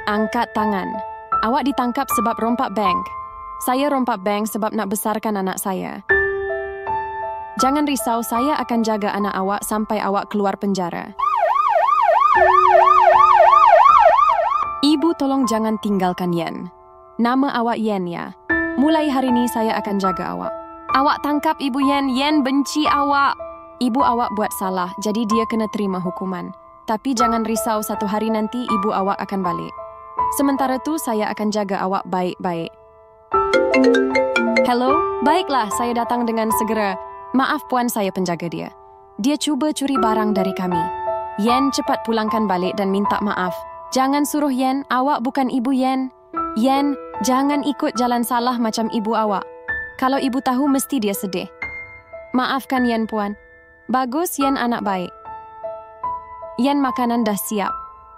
Angkat tangan. Awak ditangkap sebab rompak bank. Saya rompak bank sebab nak besarkan anak saya. Jangan risau, saya akan jaga anak awak sampai awak keluar penjara. Ibu, tolong jangan tinggalkan Yen. Nama awak Yen ya. Mulai hari ini saya akan jaga awak. Awak tangkap Ibu Yen. Yen benci awak. Ibu awak buat salah, jadi dia kena terima hukuman. Tapi jangan risau, satu hari nanti ibu awak akan balik. Sementara tu saya akan jaga awak baik-baik. Hello? Baiklah, saya datang dengan segera. Maaf puan, saya penjaga dia. Dia cuba curi barang dari kami. Yen, cepat pulangkan balik dan minta maaf. Jangan suruh Yen, awak bukan ibu Yen. Yen, jangan ikut jalan salah macam ibu awak. Kalau ibu tahu, mesti dia sedih. Maafkan Yen puan. Bagus, Yen anak baik. Yen, makanan dah siap.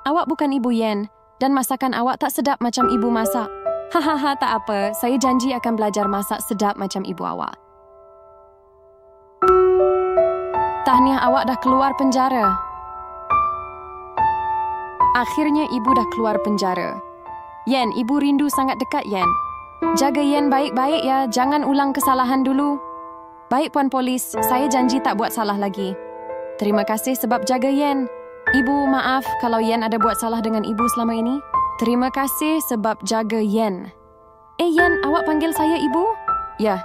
Awak bukan ibu Yen dan masakan awak tak sedap macam ibu masak. Hahaha, tak apa. Saya janji akan belajar masak sedap macam ibu awak. Tahniah, awak dah keluar penjara. Akhirnya ibu dah keluar penjara. Yen, ibu rindu sangat dekat Yen. Jaga Yen baik-baik ya, jangan ulang kesalahan dulu. Baik puan polis, saya janji tak buat salah lagi. Terima kasih sebab jaga Yen. Ibu, maaf kalau Yen ada buat salah dengan ibu selama ini. Terima kasih sebab jaga Yen. Yen, awak panggil saya ibu? Ya.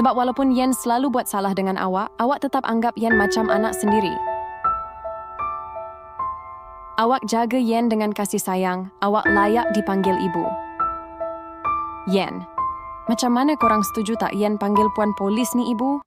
Sebab walaupun Yen selalu buat salah dengan awak, awak tetap anggap Yen macam anak sendiri. Awak jaga Yen dengan kasih sayang, awak layak dipanggil ibu. Yen, macam mana korang setuju tak Yen panggil puan polis ni ibu?